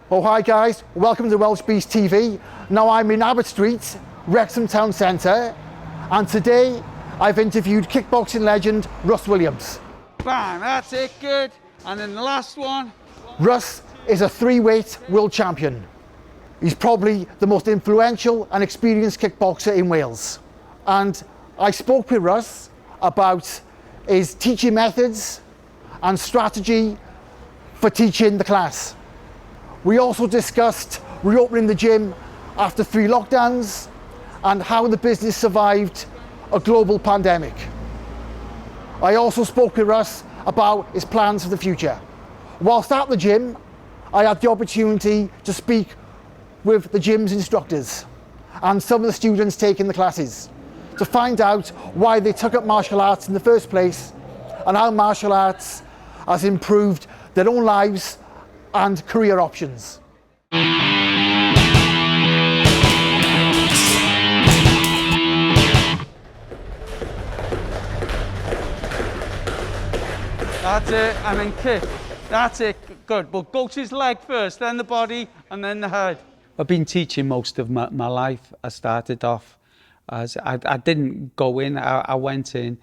Oh hi guys, welcome to Welsh Beast TV. Now I'm in Abbott Street, Wrexham Town Centre, and today I've interviewed kickboxing legend Russ Williams. Bang, that's it, good. And then the last one. Russ is a three-weight world champion. He's probably the most influential and experienced kickboxer in Wales. And I spoke with Russ about his teaching methods and strategy for teaching the class. We also discussed reopening the gym after 3 lockdowns and how the business survived a global pandemic. I also spoke with Russ about his plans for the future. Whilst at the gym, I had the opportunity to speak with the gym's instructors and some of the students taking the classes to find out why they took up martial arts in the first place and how martial arts has improved their own lives and career options. That's it, and then kick. That's it, good. But go to his leg first, then the body, and then the head. I've been teaching most of my life. I started off as, I didn't go in, I went in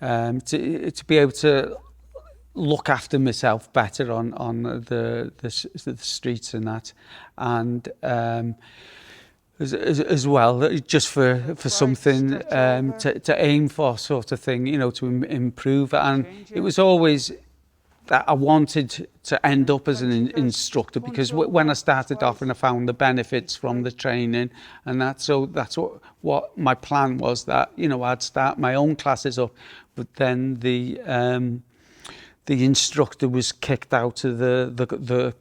to be able to look after myself better on the streets and that, and as well, just for something to aim for, sort of thing, you know, to improve. And it was always that I wanted to end up as an instructor, because when I started off and I found the benefits from the training and that, so that's what my plan was, that, you know, I'd start my own classes up, but then the instructor was kicked out of the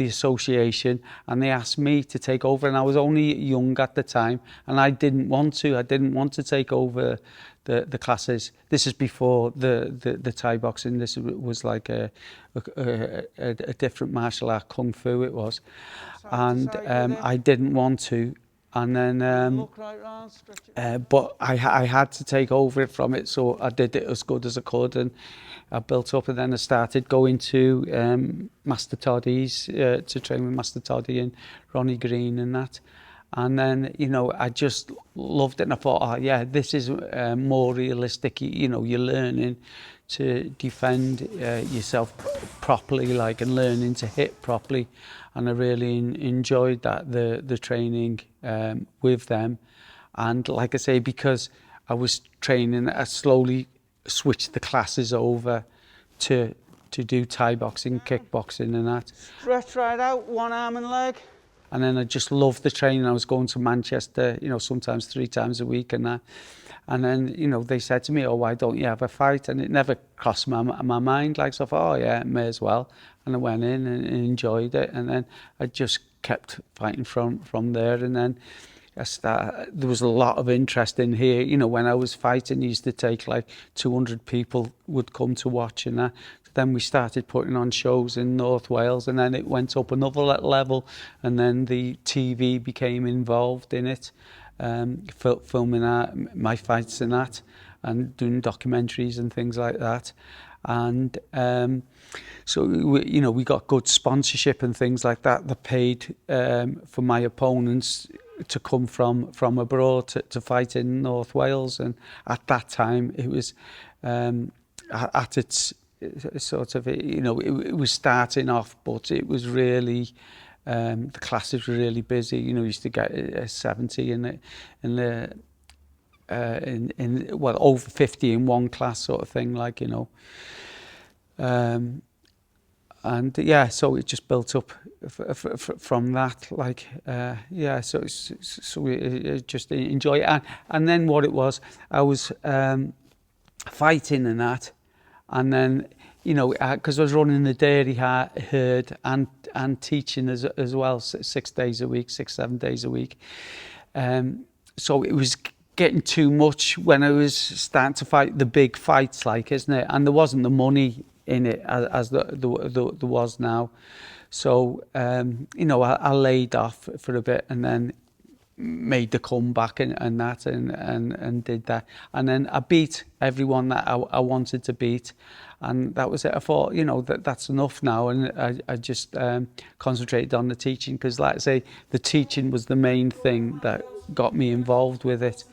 association, and they asked me to take over, and I was only young at the time, and I didn't want to take over the classes. This is before the Thai boxing. This was like a different martial art, kung fu it was, and I didn't want to. And then, but I had to take over it from it, so I did it as good as I could, and I built up. And then I started going to Master Toddy's to train with Master Toddy and Ronnie Green and that. And then, you know, I just loved it, and I thought, oh yeah, this is more realistic. You know, you're learning to defend yourself properly, like, and learning to hit properly. And I really enjoyed that, the training with them. And like I say, because I was training, I slowly switched the classes over to do Thai boxing, kickboxing and that. Stretch right out, one arm and leg. And then I just loved the training. I was going to Manchester, you know, sometimes 3 times a week and that. And then, you know, they said to me, oh, why don't you have a fight? And it never crossed my mind. Like, so I thought, oh yeah, may as well. And I went in and enjoyed it. And then I just kept fighting from there. And then there was a lot of interest in here. You know, when I was fighting, I used to take like 200 people would come to watch and that. Then we started putting on shows in North Wales, and then it went up another level, and then the TV became involved in it, filming my fights and that, and doing documentaries and things like that. And so you know, we got good sponsorship and things like that. They paid for my opponents to come from abroad to fight in North Wales, and at that time it was at its sort of, you know, it was starting off, but it was really the classes were really busy. You know, used to get 70 in well, over 50 in one class, sort of thing, like, you know. And yeah, so it just built up from that, like, yeah, so we just enjoy it. And then what it was, I was fighting and that, and then, you know, because I was running the dairy herd and teaching as well, 6 days a week, 7 days a week. So it was getting too much when I was starting to fight the big fights, like, isn't it? And there wasn't the money in it as there was now. So, you know, I laid off for a bit, and then made the comeback and that and did that, and then I beat everyone that I wanted to beat, and that was it. I thought, you know, that's enough now, and I just concentrated on the teaching, because like I say, the teaching was the main thing that got me involved with it,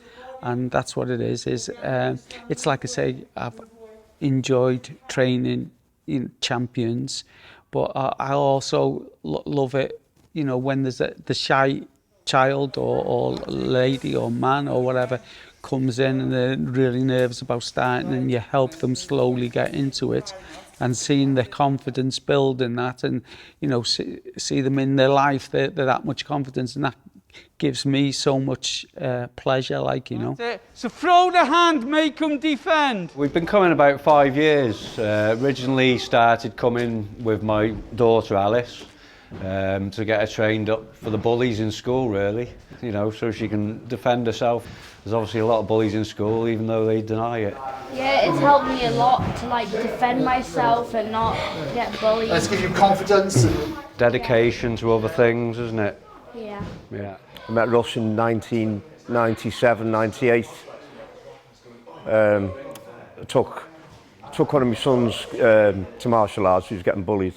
and that's what it is it's like I say, I've enjoyed training in champions, but I also love it, you know, when there's the shy child or lady or man or whatever comes in and they're really nervous about starting, and you help them slowly get into it, and seeing their confidence build in that, and you know, see them in their life, they're that much confidence, and that gives me so much pleasure, like, you know. So throw the hand, make them defend. We've been coming about 5 years. Originally started coming with my daughter Alice to get her trained up for the bullies in school, really, you know, so she can defend herself. There's obviously a lot of bullies in school, even though they deny it. Yeah, it's helped me a lot to like defend myself and not get bullied. Let's give you confidence. Dedication to other things, isn't it? Yeah. Yeah. I met Russ in 1997, 98. I took one of my sons to martial arts. He was getting bullied.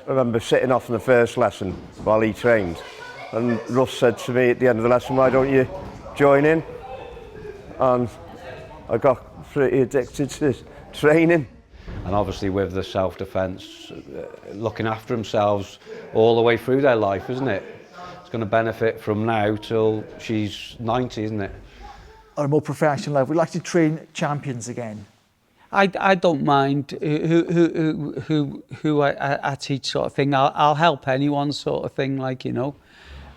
I remember sitting off in the first lesson while he trained, and Russ said to me at the end of the lesson, "Why don't you join in?" And I got pretty addicted to training. And obviously with the self-defence, looking after themselves all the way through their life, isn't it? It's going to benefit from now till she's 90, isn't it? On a more professional level, we'd like to train champions again. I don't mind who I teach, sort of thing. I'll help anyone, sort of thing, like, you know.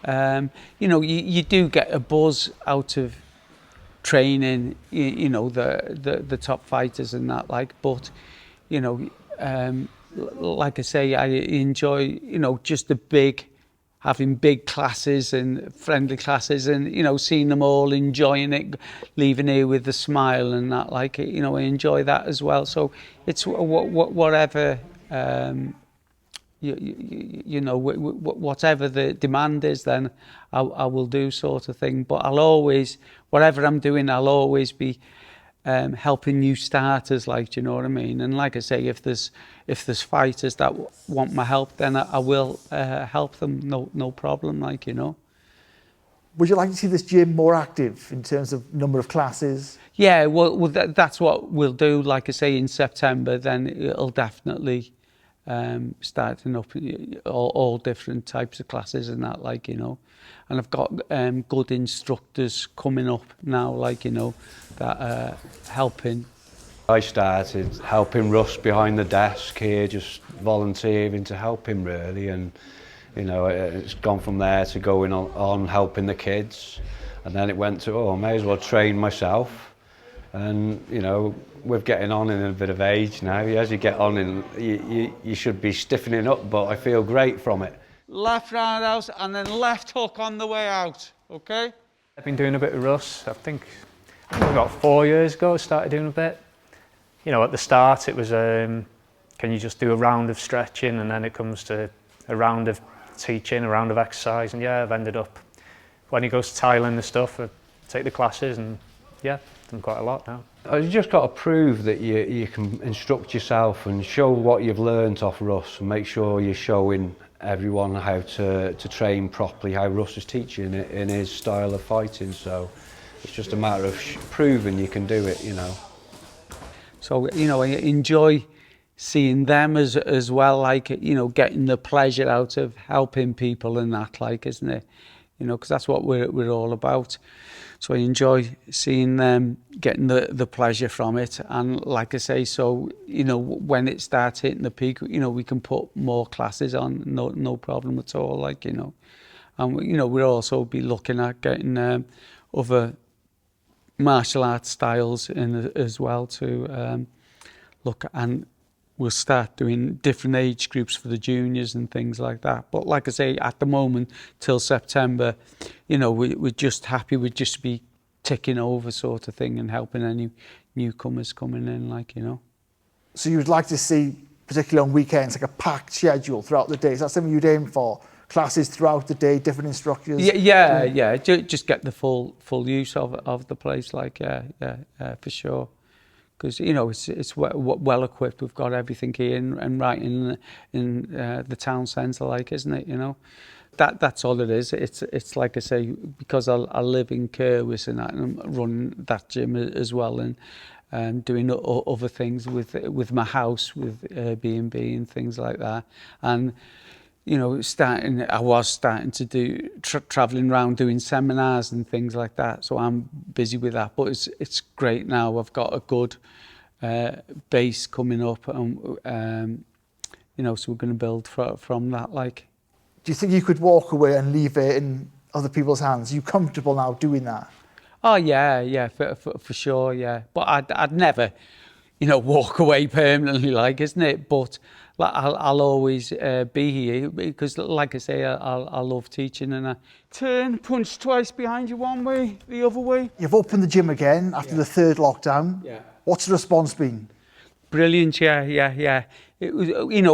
You know, you do get a buzz out of training, you know, the top fighters and that, like, but, you know, like I say, I enjoy, you know, just having big classes and friendly classes, and, you know, seeing them all enjoying it, leaving here with a smile and that, like, you know, I enjoy that as well. So it's whatever, you know, whatever the demand is, then I will do, sort of thing. But I'll always, whatever I'm doing, I'll always be helping new starters, like, do you know what I mean? And like I say, if there's fighters that want my help, then I will help them, no problem, like, you know. Would you like to see this gym more active in terms of number of classes? Yeah, well that's what we'll do. Like I say, in September, then it'll definitely starting up all different types of classes and that, like, you know. And I've got good instructors coming up now, like, you know, that are helping. I started helping Russ behind the desk here, just volunteering to help him, really, and you know, it's gone from there to going on helping the kids, and then it went to, oh, I may as well train myself. And you know, we're getting on in a bit of age now. As you get on, you should be stiffening up, but I feel great from it. Left roundhouse and then left hook on the way out, okay? I've been doing a bit of Russ. I think about 4 years ago I started doing a bit. You know, at the start it was, can you just do a round of stretching, and then it comes to a round of teaching, a round of exercise, and yeah, I've ended up, when he goes to Thailand and stuff, I take the classes, and yeah, done quite a lot now. You just got to prove that you can instruct yourself and show what you've learned off Russ, and make sure you're showing everyone how to train properly, how Russ is teaching it in his style of fighting. So it's just a matter of proving you can do it, you know. So, you know, I enjoy seeing them as well, like, you know, getting the pleasure out of helping people and that, like, isn't it? You know, because that's what we're all about. So I enjoy seeing them getting the pleasure from it. And like I say, so, you know, when it starts hitting the peak, you know, we can put more classes on, no problem at all, like, you know. And, you know, we'll also be looking at getting other martial arts styles in as well to look at, and we'll start doing different age groups for the juniors and things like that. But like I say, at the moment, till September, you know, we're just happy with just be ticking over, sort of thing, and helping any newcomers coming in, like, you know. So you'd like to see, particularly on weekends, like a packed schedule throughout the day. Is that something you'd aim for classes throughout the day, different instructors? Yeah. Just get the full use of the place, like for sure. Because it's well equipped. We've got everything here and right in the town centre, like, isn't it? That's all it is. It's like I say, because I live in Kerwis and I'm running that gym as well, and doing other things with my house, with Airbnb and things like that. And I was starting to do traveling around doing seminars and things like that. So I'm busy with that. But it's great now. I've got a good base coming up, and so we're going to build from that. Like, do you think you could walk away and leave it in other people's hands? Are you comfortable now doing that? Oh yeah, for sure, yeah. But I'd never, walk away permanently, like, isn't it? But like, I'll always be here because, like I say, I love teaching, and I Turn, punch twice behind you one way, the other way. You've opened the gym again after the third lockdown. Yeah. What's the response been? Brilliant, yeah. It was,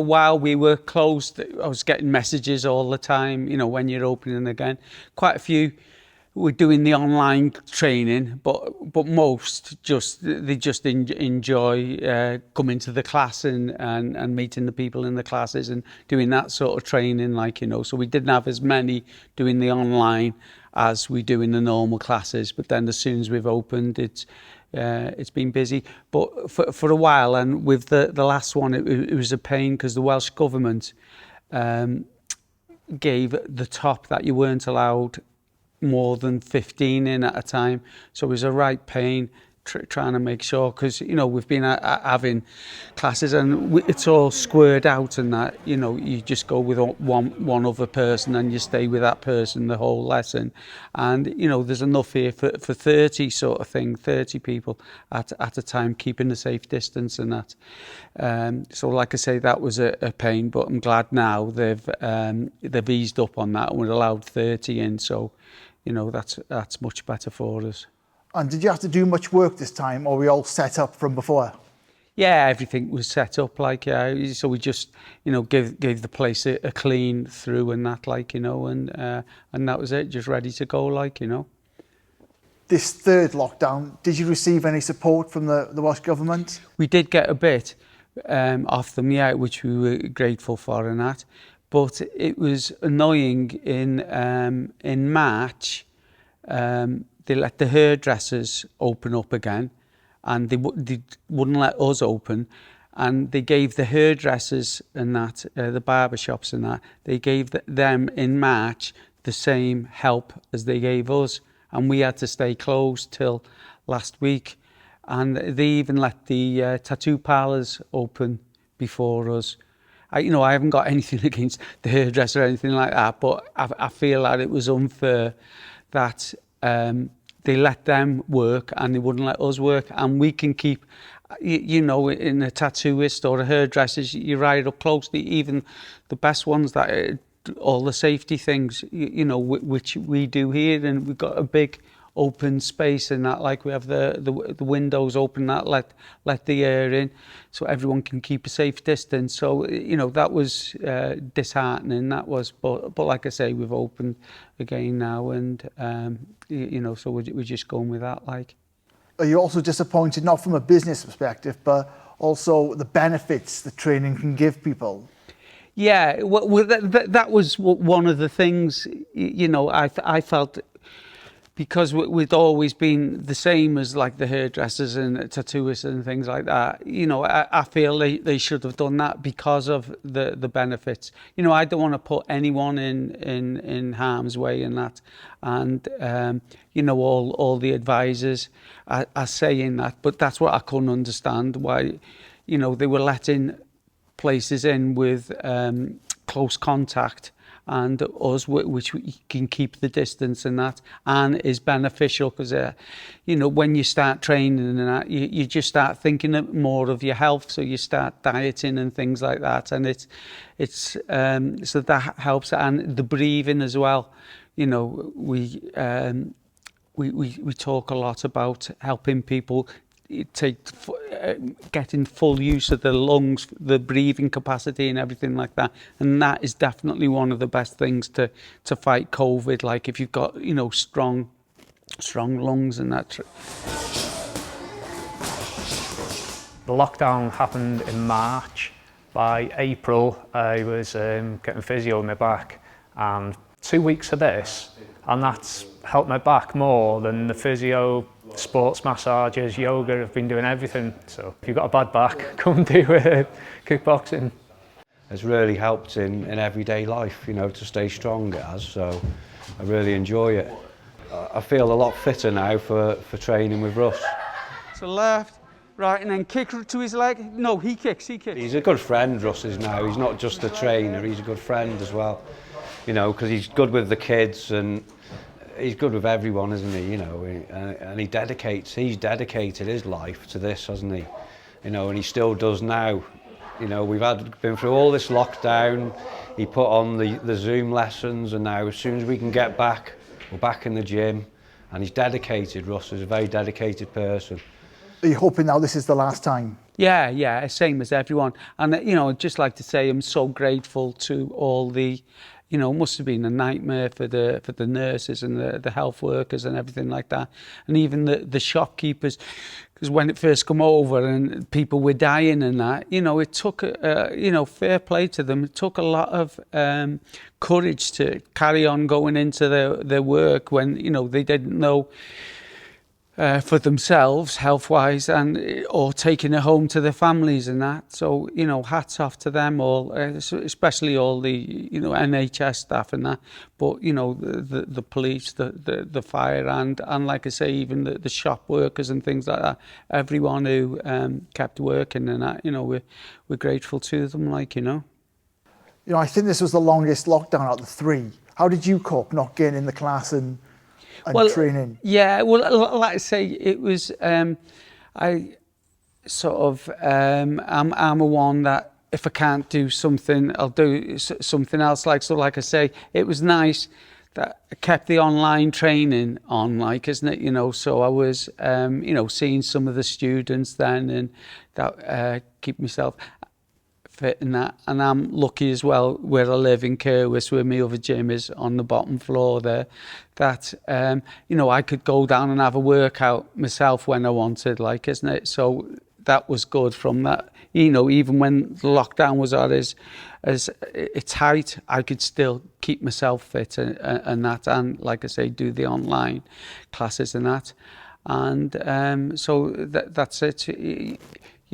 while we were closed, I was getting messages all the time, when you're opening again. Quite a few were doing the online training, but most they just enjoy coming to the class and meeting the people in the classes and doing that sort of training, like, so we didn't have as many doing the online as we do in the normal classes. But then as soon as we've opened, it's been busy. But for a while, and with the last one, it was a pain because the Welsh government gave the top that you weren't allowed more than 15 in at a time. So it was a right pain trying to make sure, because we've been having classes and it's all squared out, and that you just go with one other person and you stay with that person the whole lesson, and there's enough here for 30 sort of thing, 30 people at a time, keeping a safe distance and that. So like I say, that was a pain, but I'm glad now they've eased up on that and we're allowed 30 in, so that's much better for us. And did you have to do much work this time, or were we all set up from before? Yeah, everything was set up, like, so we just, gave the place a clean through and that, like, and that was it, just ready to go, like, This third lockdown, did you receive any support from the Welsh Government? We did get a bit off them, yeah, which we were grateful for and that. But it was annoying in March. They let the hairdressers open up again, and they wouldn't let us open, and they gave the hairdressers and that, the barber shops and that, they gave them in March the same help as they gave us, and we had to stay closed till last week. And they even let the tattoo parlours open before us. I haven't got anything against the hairdresser or anything like that, but I feel that it was unfair that they let them work and they wouldn't let us work, and we can keep, in a tattooist or a hairdresser, you're right up close to even the best ones, that all the safety things, which we do here, and we've got a big open space and that, like we have the windows open that let the air in, so everyone can keep a safe distance. So that was disheartening, that was, but like I say, we've opened again now, and so we're just going with that, like. Are you also disappointed, not from a business perspective, but also the benefits the training can give people? Yeah, well, that was one of the things, I felt, because we'd always been the same as like the hairdressers and tattooists and things like that. I feel they should have done that because of the benefits. I don't want to put anyone in harm's way in that. And, all the advisors are saying that, but that's what I couldn't understand, why, they were letting places in with close contact, and us, which we can keep the distance and that, and is beneficial, because when you start training and that, you just start thinking more of your health, so you start dieting and things like that, and it's so that helps. And the breathing as well, we talk a lot about helping people getting full use of the lungs, the breathing capacity and everything like that. And that is definitely one of the best things to fight COVID. Like if you've got, you know, strong lungs and that. The lockdown happened in March. By April, I was getting physio in my back, and 2 weeks of this, and that's helped my back more than the physio, sports massages, yoga. I've been doing everything. So if you've got a bad back, come do kickboxing. It's really helped in everyday life, you know, to stay strong it has, so I really enjoy it. I feel a lot fitter now for training with Russ. So left, right, and then kick to his leg. No, he kicks. He's a good friend, Russ is now. He's not just a trainer, he's a good friend as well. You know, because he's good with the kids and he's good with everyone, isn't he? You know, and he's dedicated his life to this, hasn't he? You know, and he still does now. You know, we've been through all this lockdown. He put on the Zoom lessons, and now as soon as we can get back, we're back in the gym. And he's dedicated. Russ is a very dedicated person. Are you hoping now this is the last time? Yeah, same as everyone. And, you know, I'd just like to say I'm so grateful to all the, you know, it must have been a nightmare for the nurses and the health workers and everything like that. And even the shopkeepers, because when it first come over and people were dying and that, you know, it took, you know, fair play to them. It took a lot of courage to carry on going into their work when, you know, they didn't know for themselves, health-wise, and or taking it home to their families and that. So, you know, hats off to them all, especially all the, you know, NHS staff and that. But, you know, the police, the fire, and like I say, even the shop workers and things like that. Everyone who kept working and that, you know, we're grateful to them, like, you know. You know, I think this was the longest lockdown out of the 3. How did you cope not getting in the class and training? Yeah, well, like I say, it was, I sort of, I'm a one that if I can't do something, I'll do something else. Like, so like I say, it was nice that I kept the online training on, like, isn't it? You know, so I was, you know, seeing some of the students then, and that keep myself fit in that. And I'm lucky as well where I live in Kerwis, where my other gym is on the bottom floor there, that you know, I could go down and have a workout myself when I wanted, like, isn't it? So that was good from that. You know, even when the lockdown was at as its height, I could still keep myself fit and that, and like I say, do the online classes and that. And so that's it.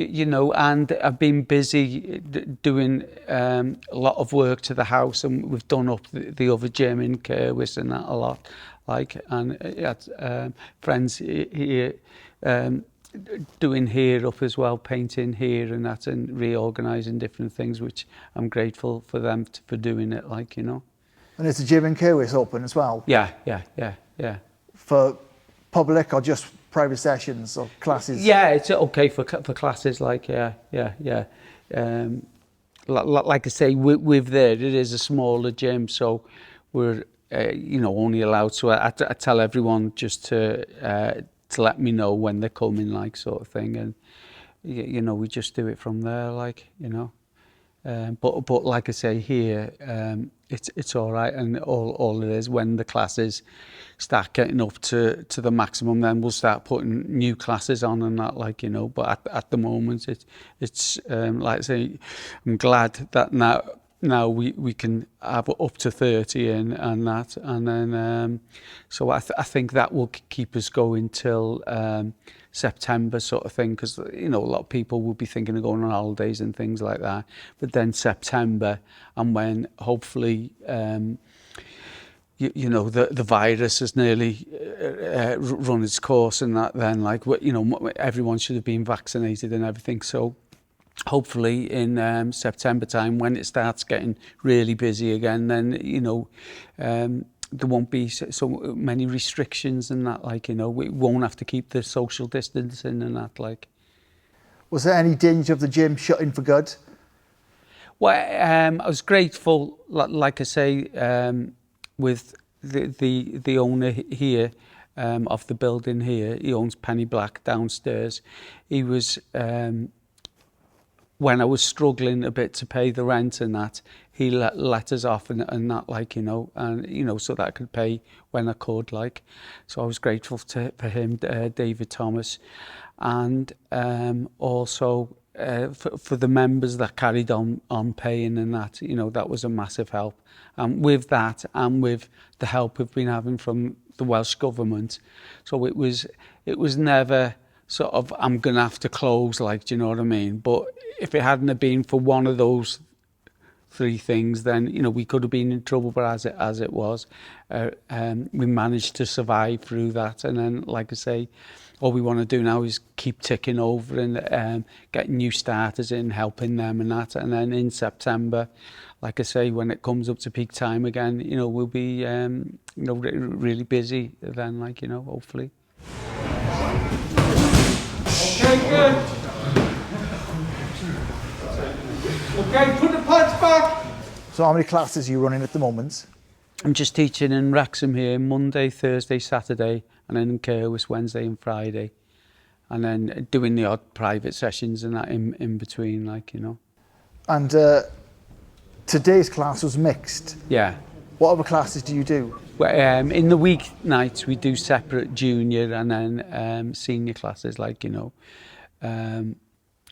You know, and I've been busy doing a lot of work to the house, and we've done up the other gym in Kerwis and that a lot, like, and had friends here doing here up as well, painting here and that, and reorganising different things, which I'm grateful for them for doing it, like, you know. And is the gym in Kerwis open as well? Yeah. For public or just private sessions or classes? Yeah, it's okay for classes, like, yeah. Like I say, with there, it is a smaller gym, so we're, you know, only allowed to, I tell everyone just to let me know when they're coming, like, sort of thing, and, you know, we just do it from there, like, you know. But like I say, here, it's all right, and all it is, when the classes start getting up to the maximum, then we'll start putting new classes on and that, like, you know. But at the moment, it's like I say, I'm glad that now we can have up to 30 in and that, and then so I think that will keep us going till September, sort of thing, because, you know, a lot of people will be thinking of going on holidays and things like that. But then September, and when hopefully you know, the virus has nearly run its course and that, then, like, you know, everyone should have been vaccinated and everything. So hopefully in September time, when it starts getting really busy again, then, you know, there won't be so many restrictions and that, like, you know, we won't have to keep the social distancing and that, like. Was there any danger of the gym shutting for good? Well, I was grateful, like I say, with the owner here, of the building here. He owns Penny Black downstairs. He was, when I was struggling a bit to pay the rent and that, he let us off and that, like, you know, and, you know, so that I could pay when I could, like. So I was grateful for him, David Thomas. And also for the members that carried on paying and that, you know, that was a massive help. And with that and with the help we've been having from the Welsh government, so it was never sort of, I'm going to have to close, like, do you know what I mean? But if it hadn't have been for one of those three things, then, you know, we could have been in trouble. But as it was, we managed to survive through that. And then, like I say, all we want to do now is keep ticking over and getting new starters in, helping them and that. And then in September, like I say, when it comes up to peak time again, you know, we'll be, you know, really busy then, like, you know, hopefully. Okay, good. Okay, put the pads back. So how many classes are you running at the moment? I'm just teaching in Wrexham here, Monday, Thursday, Saturday, and then in Kerwis, Wednesday and Friday. And then doing the odd private sessions and that in between, like, you know. And today's class was mixed. Yeah. What other classes do you do? Well, in the weeknights, we do separate junior and then senior classes, like, you know. And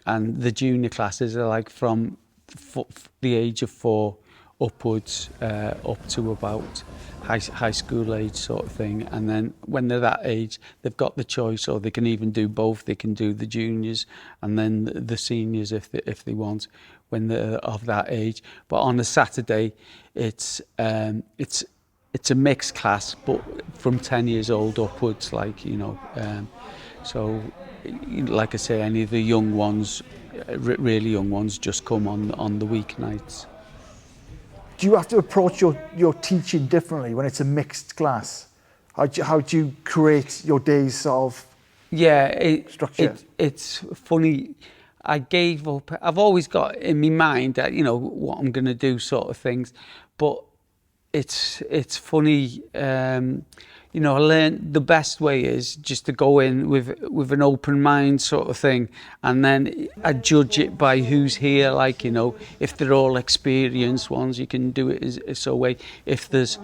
the junior classes are like from the age of 4 upwards, up to about high school age sort of thing. And then when they're that age, they've got the choice, or they can even do both. They can do the juniors and then the seniors if they want, when they're of that age. But on a Saturday, it's a mixed class, but from 10 years old upwards, like, you know. So, like I say, any of the young ones, really young ones, just come on the weeknights. Do you have to approach your teaching differently when it's a mixed class? How do you create your days of structure? It's funny. I gave up. I've always got in my mind that, you know, what I'm going to do sort of things. But it's funny. You know, I learned the best way is just to go in with an open mind sort of thing, and then I judge it by who's here. Like, you know, if they're all experienced ones, you can do it so way. If there's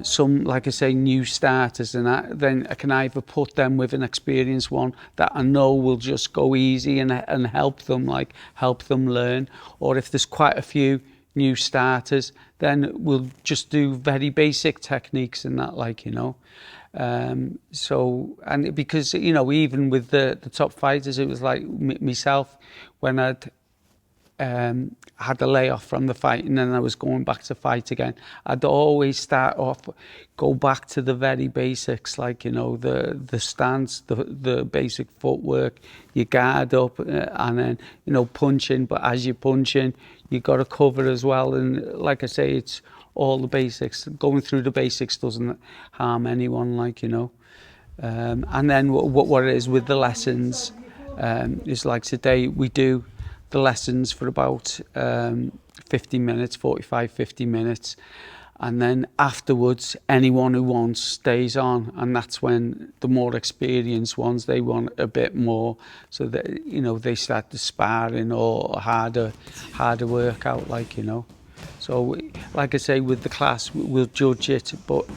some, like I say, new starters and that, then I can either put them with an experienced one that I know will just go easy and help them learn, or if there's quite a few new starters, then we'll just do very basic techniques and that, like, you know. So, and because, you know, even with the top fighters, it was like myself, when I'd had a layoff from the fight and then I was going back to fight again, I'd always go back to the very basics, like, you know, the stance, the basic footwork, your guard up, and then, you know, punching. But as you're punching, you got to cover as well. And like I say, it's all the basics. Going through the basics doesn't harm anyone, like, you know. And then what it is with the lessons is, like today we do the lessons for about 50 minutes, 45, 50 minutes. And then afterwards, anyone who wants stays on. And that's when the more experienced ones, they want a bit more. So that, you know, they start the sparring or harder workout, like, you know. So, like I say, with the class, we'll judge it. But,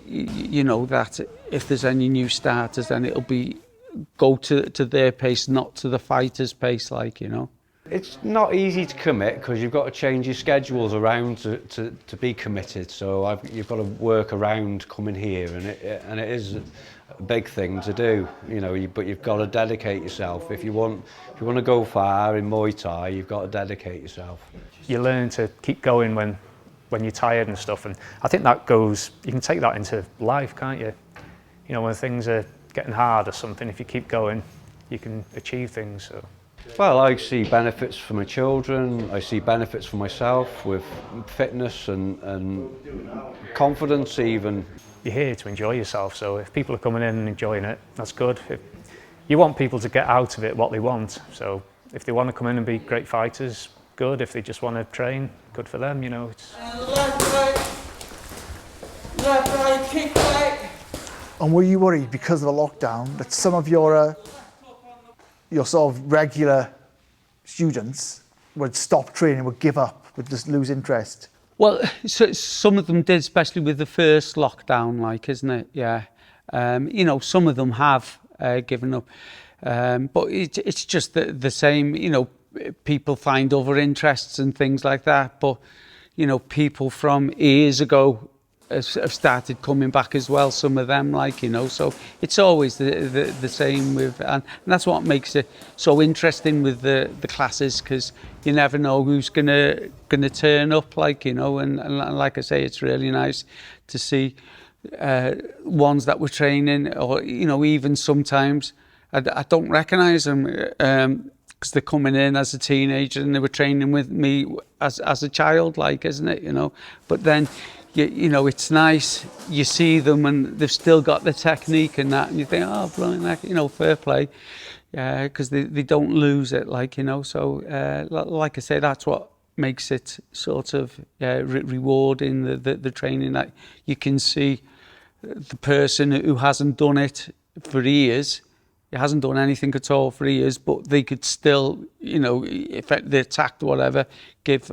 you know, that if there's any new starters, then it'll be go to their pace, not to the fighter's pace, like, you know. It's not easy to commit because you've got to change your schedules around to be committed. So you've got to work around coming here, and it is a big thing to do, you know. But you've got to dedicate yourself. If you want to go far in Muay Thai, you've got to dedicate yourself. You learn to keep going when you're tired and stuff, and I think that goes. You can take that into life, can't you? You know, when things are getting hard or something, if you keep going, you can achieve things. So. Well, I see benefits for my children, I see benefits for myself with fitness and confidence even. You're here to enjoy yourself, so if people are coming in and enjoying it, that's good. You want people to get out of it what they want, so if they want to come in and be great fighters, good. If they just want to train, good for them, you know. And left right, kick right. And were you worried because of the lockdown that some of your sort of regular students would stop training, would give up, would just lose interest? Well, so some of them did, especially with the first lockdown, like, isn't it? Yeah. You know, some of them have given up. But it's just the same, you know, people find other interests and things like that. But, you know, people from years ago have started coming back as well, some of them, like, you know, so it's always the same with, and that's what makes it so interesting with the classes, because you never know who's gonna turn up, like, you know, and like I say, it's really nice to see ones that were training, or, you know, even sometimes I don't recognise them because they're coming in as a teenager and they were training with me as a child, like, isn't it, you know? But then you know, it's nice, you see them and they've still got the technique and that, and you think, oh, brilliant, you know, fair play, because they don't lose it, like, you know. So like I say, that's what makes it sort of rewarding, the training, that you can see the person who hasn't done it for years, it hasn't done anything at all for years, but they could still, you know, if they're attacked or whatever, give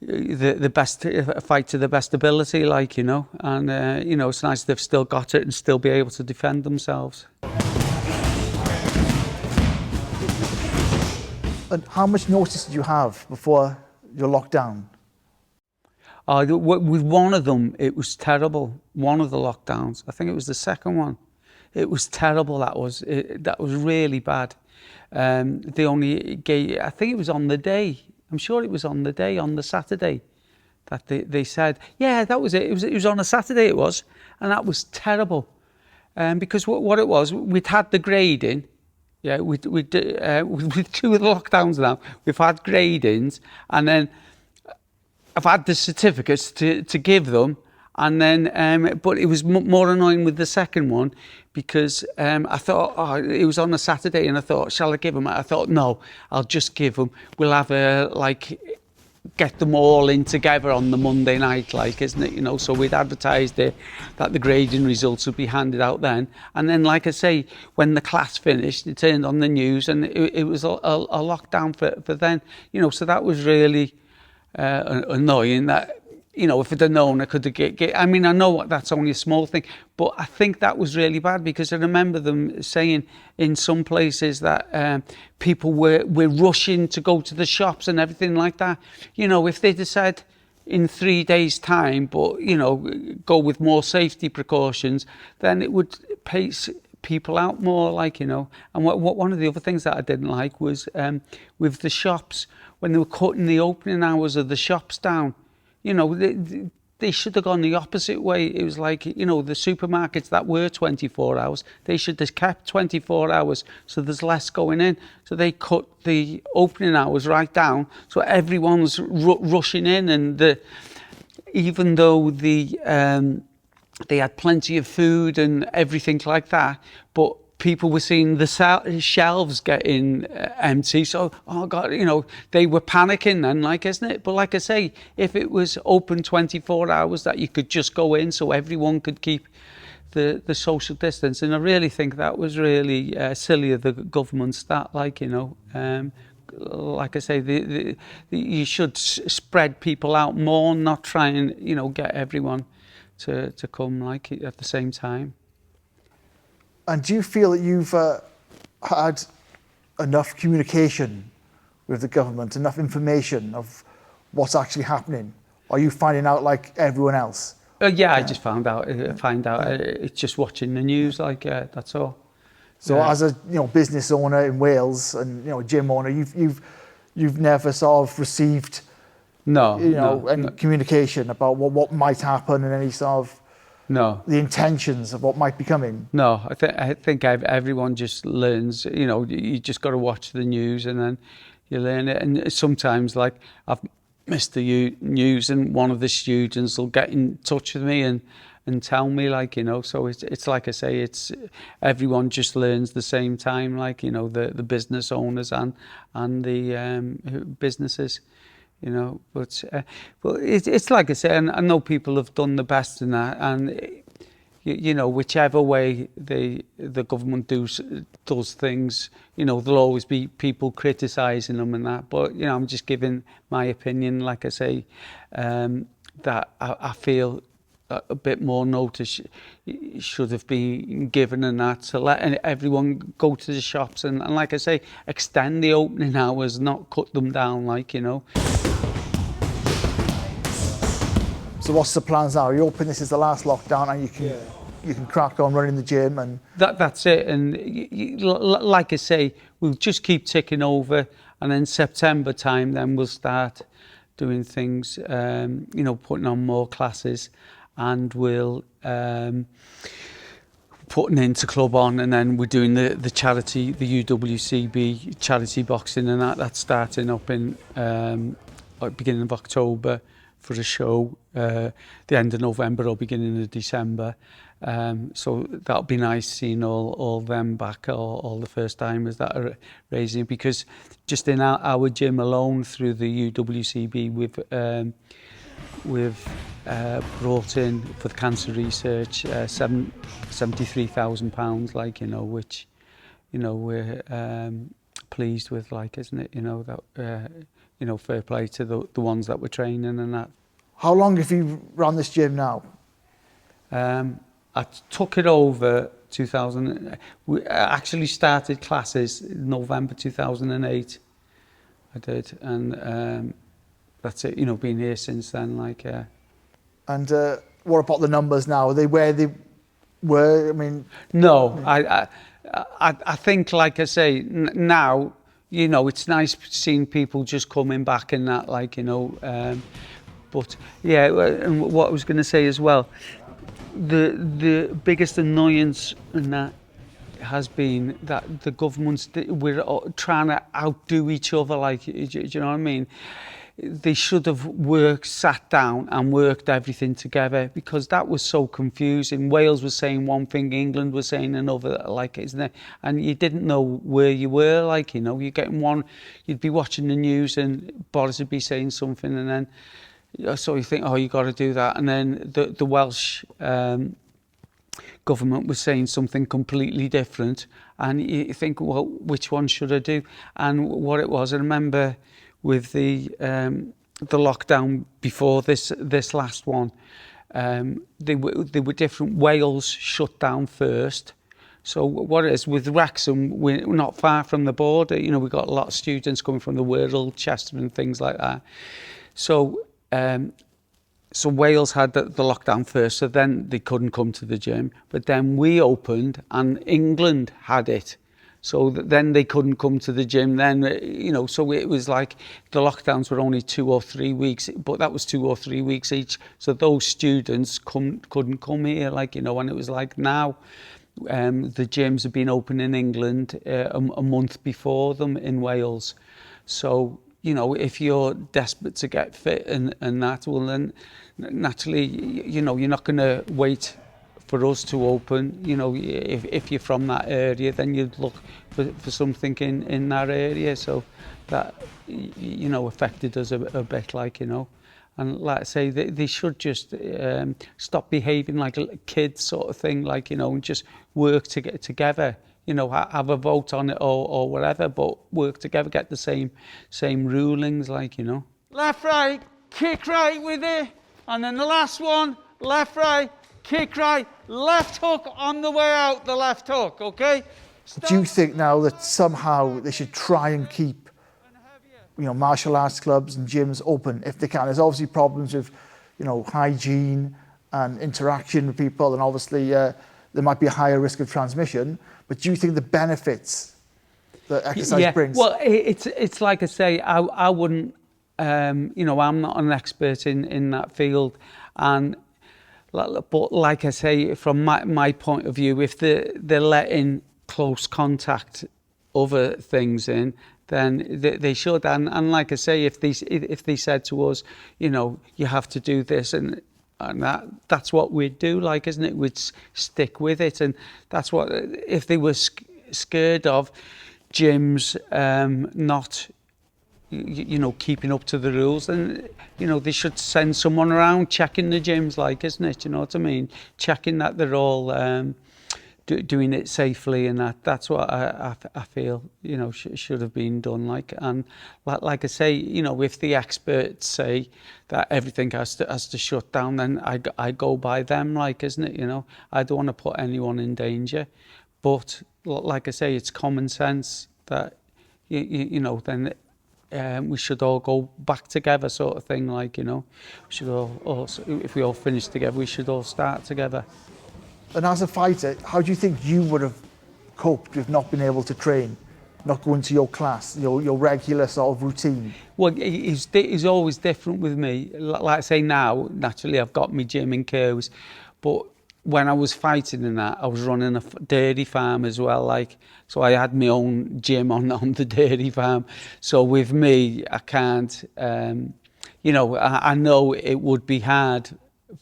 the best fight to the best ability, like, you know, and you know, it's nice they've still got it and still be able to defend themselves. And how much notice did you have before your lockdown? With one of them, it was terrible. One of the lockdowns, I think it was the second one. It was terrible. That was really bad. They only gave, I think it was on the day. I'm sure it was on the day, on the Saturday, that they said, yeah, that was it. It was on a Saturday, it was, and that was terrible. Because what it was, we'd had the grading. Yeah, with two of the lockdowns now, we've had gradings, and then I've had the certificates to give them, and then but it was more annoying with the second one, because I thought, oh, it was on a Saturday, and I thought, shall I give them? I thought, no, I'll just give them. We'll have get them all in together on the Monday night, like, isn't it? You know, so we'd advertised it, that the grading results would be handed out then. And then, like I say, when the class finished, it turned on the news, and it was a lockdown for then. You know, so that was really annoying. That, you know, if I'd have known, I could have I mean, I know that's only a small thing, but I think that was really bad, because I remember them saying in some places that people were rushing to go to the shops and everything like that. You know, if they'd have said in 3 days' time, but, you know, go with more safety precautions, then it would pace people out more, like, you know. And what one of the other things that I didn't like was with the shops, when they were cutting the opening hours of the shops down. You know, they should have gone the opposite way. It was like, you know, the supermarkets that were 24 hours, they should have kept 24 hours, so there's less going in. So they cut the opening hours right down, so everyone's rushing in, and even though they had plenty of food and everything like that, but people were seeing the shelves getting empty. So, oh God, you know, they were panicking then, like, isn't it? But like I say, if it was open 24 hours, that you could just go in, so everyone could keep the social distance. And I really think that was really silly of the government, that, like, you know, like I say, you should spread people out more, not try and, you know, get everyone to come, like, at the same time. And do you feel that you've had enough communication with the government, enough information of what's actually happening? Are you finding out like everyone else? Yeah, I just find out. It's just watching the news, like, that's all. So as a business owner in Wales and gym owner, you've never sort of received any communication about what might happen and any sort of the intentions of what might be coming. No, I think everyone just learns. You just got to watch the news and then you learn it. And sometimes, like, I've missed the news, and one of the students will get in touch with me and tell me, like, so it's like I say, it's everyone just learns the same time, like, the business owners and the businesses, but it's like I say, and I know people have done the best in that, and you know, whichever way the government does things, you know, there'll always be people criticising them and that. But, you know, I'm just giving my opinion, like I say, that I feel a bit more notice should have been given and that, to let everyone go to the shops and like I say, extend the opening hours, not cut them down, like, you know. So what's the plans now? You're hoping this is the last lockdown and you can crack on running the gym and... That's it. And like I say, we'll just keep ticking over, and then September time, then we'll start doing things, you know, putting on more classes, and we'll putting into club on, and then we're doing the charity, the UWCB charity boxing, and that's starting up in beginning of October for a show, the end of November or beginning of December. So that'll be nice seeing all them back, all the first timers that are raising, because just in our gym alone through the UWCB we've brought in for the cancer research £73,000, like, you know, which, you know, we're pleased with, like, isn't it, you know, that you know, fair play to the ones that we're training and that. How long have you run this gym now? I took it over 2000. We actually started classes in November 2008. I did, and that's it. You know, been here since then. Like, And what about the numbers now? Are they where they were? I mean, no, I think, like I say, now, you know, it's nice seeing people just coming back and that, like, you know. But yeah, and what I was going to say as well, the biggest annoyance in that has been that the governments, we're trying to outdo each other, like, do you know what I mean? They should have sat down and worked everything together, because that was so confusing. Wales was saying one thing, England was saying another, like, isn't it? And you didn't know where you were, like, you know, you're getting one, you'd be watching the news and Boris would be saying something, and then so you think, oh, you got to do that, and then the Welsh government was saying something completely different, and you think, well, which one should I do? And what it was, I remember with the lockdown before this last one, they were different. Wales shut down first. So what it is, with Wrexham, we're not far from the border. You know, we've got a lot of students coming from the Wirral, Chester and things like that. So so Wales had the lockdown first, so then they couldn't come to the gym. But then we opened and England had it. So then they couldn't come to the gym then, you know, so it was like the lockdowns were only 2 or 3 weeks, but that was 2 or 3 weeks each. So those students couldn't come here, like, you know, and it was like now the gyms have been open in England a month before them in Wales. So, you know, if you're desperate to get fit and that, well, then naturally, you know, you're not going to wait for us to open. You know, if you're from that area, then you'd look for something in that area. So that, you know, affected us a bit, like, you know. And like I say, they should just stop behaving like kids, sort of thing, like, you know, and just work to get together. You know, have a vote on it or whatever, but work together, get the same rulings, like, you know. Left, right, kick right with it. And then the last one, left, right, kick right, left hook on the way out, the left hook, okay? do you think now that somehow they should try and keep, you know, martial arts clubs and gyms open if they can? There's obviously problems with, you know, hygiene and interaction with people, and obviously there might be a higher risk of transmission. But do you think the benefits that exercise brings? Well, it's like I say, I wouldn't, you know, I'm not an expert in that field, and but like I say, from my point of view, if they're letting close contact other things in, then they should. And like I say, if they said to us, you know, you have to do this and that's what we'd do, like, isn't it? We'd stick with it. And that's what, if they were scared of gyms not, you know, keeping up to the rules, then, you know, they should send someone around checking the gyms, like, isn't it? You know what I mean? Checking that they're all doing it safely, and that's what I feel, you know, should have been done. Like, and like I say, you know, if the experts say that everything has to shut down, then I go by them, like, isn't it? You know, I don't want to put anyone in danger, but like I say, it's common sense that you know, then we should all go back together, sort of thing. Like, you know, we should all if we all finish together, we should all start together. And as a fighter, how do you think you would have coped with not being able to train, not going to your class, your regular sort of routine? Well, it's always different with me. Like I say now, naturally I've got my gym in Kerws, but when I was fighting in that, I was running a dairy farm as well, like, so I had my own gym on the dairy farm. So with me, I can't, you know, I know it would be hard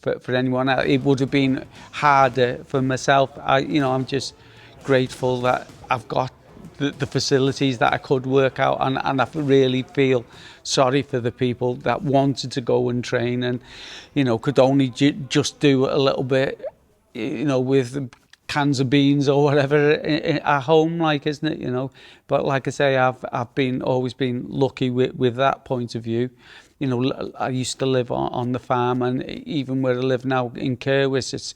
for anyone else. It would have been harder for myself. You know, I'm just grateful that I've got the facilities that I could work out, and I really feel sorry for the people that wanted to go and train and, you know, could only just do a little bit, you know, with cans of beans or whatever at home, like, isn't it, you know? But like I say, I've always been lucky with that point of view. You know, I used to live on the farm, and even where I live now in Kerwis, it's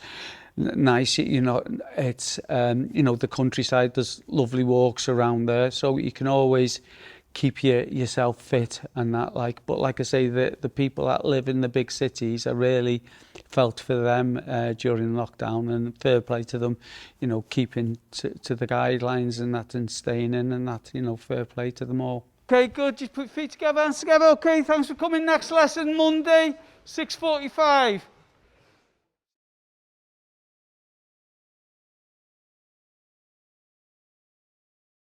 nice, you know, it's, you know, the countryside, there's lovely walks around there, so you can always keep yourself fit and that, like. But like I say, the people that live in the big cities, I really felt for them during lockdown, and fair play to them, you know, keeping to the guidelines and that, and staying in and that, you know, fair play to them all. Okay, good. Just put feet together, hands together. Okay, thanks for coming. Next lesson, Monday, 6:45.